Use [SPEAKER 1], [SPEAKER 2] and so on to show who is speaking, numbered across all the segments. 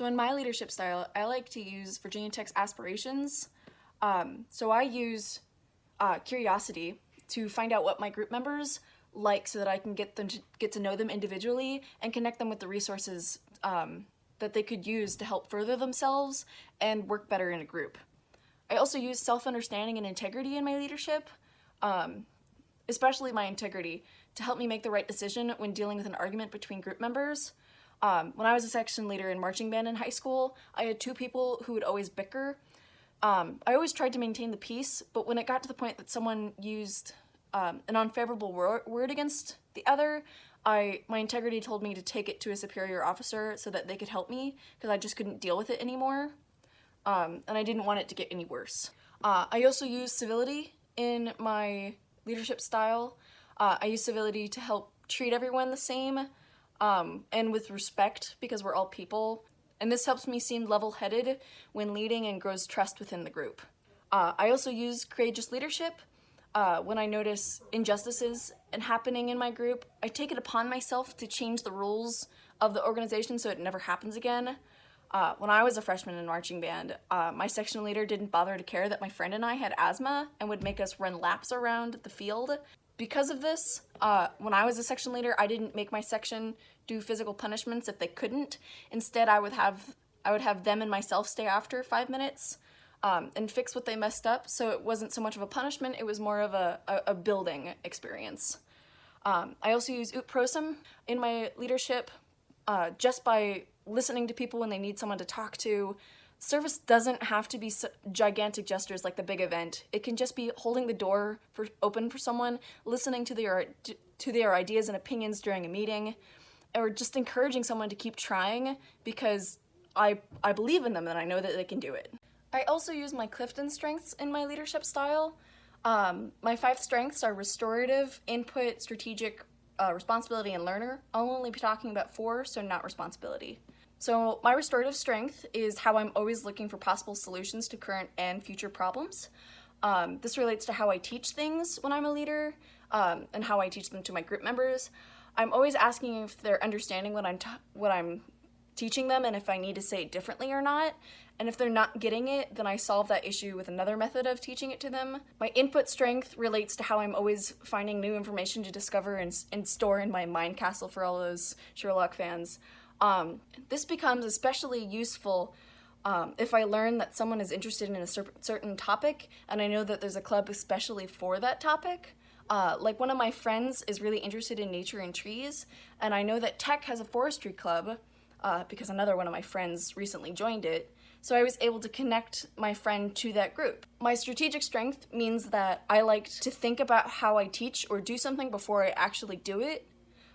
[SPEAKER 1] So in my leadership style, I like to use Virginia Tech's Aspirations. So I use curiosity to find out what my group members like so that I can get to know them individually and connect them with the resources that they could use to help further themselves and work better in a group. I also use self-understanding and integrity in my leadership, especially my integrity, to help me make the right decision when dealing with an argument between group members. When I was a section leader in marching band in high school, I had two people who would always bicker. I always tried to maintain the peace, but when it got to the point that someone used an unfavorable word against the other, my integrity told me to take it to a superior officer so that they could help me, because I just couldn't deal with it anymore, and I didn't want it to get any worse. I also use civility in my leadership style. I use civility to help treat everyone the same, and with respect, because we're all people, and this helps me seem level-headed when leading and grows trust within the group. I also use courageous leadership. When I notice injustices happening in my group, I take it upon myself to change the rules of the organization so it never happens again. When I was a freshman in marching band, my section leader didn't bother to care that my friend and I had asthma and would make us run laps around the field. Because of this, when I was a section leader, I didn't make my section do physical punishments if they couldn't. Instead, I would have them and myself stay after 5 minutes and fix what they messed up, so it wasn't so much of a punishment, it was more of a building experience. I also use ut prosum in my leadership, just by listening to people when they need someone to talk to. Service doesn't have to be gigantic gestures like the big event. It can just be holding the door open for someone, listening to their ideas and opinions during a meeting, or just encouraging someone to keep trying because I believe in them and I know that they can do it. I also use my Clifton strengths in my leadership style. My 5 strengths are restorative, input, strategic, responsibility, and learner. I'll only be talking about 4, so not responsibility. So my restorative strength is how I'm always looking for possible solutions to current and future problems. This relates to how I teach things when I'm a leader, and how I teach them to my group members. I'm always asking if they're understanding what I'm teaching them and if I need to say it differently or not. And if they're not getting it, then I solve that issue with another method of teaching it to them. My input strength relates to how I'm always finding new information to discover and store in my mind castle for all those Sherlock fans. This becomes especially useful if I learn that someone is interested in a certain topic and I know that there's a club especially for that topic. Like one of my friends is really interested in nature and trees, and I know that Tech has a forestry club because another one of my friends recently joined it. So I was able to connect my friend to that group. My strategic strength means that I like to think about how I teach or do something before I actually do it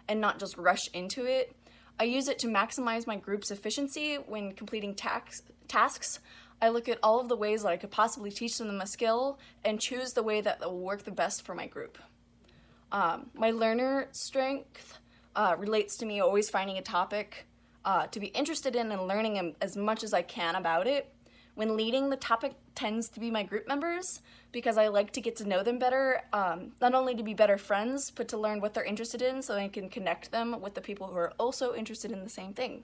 [SPEAKER 1] and not just rush into it. I use it to maximize my group's efficiency when completing tasks. I look at all of the ways that I could possibly teach them a skill and choose the way that will work the best for my group. My learner strength relates to me always finding a topic to be interested in and learning as much as I can about it. When leading, the topic tends to be my group members because I like to get to know them better, not only to be better friends, but to learn what they're interested in so I can connect them with the people who are also interested in the same thing.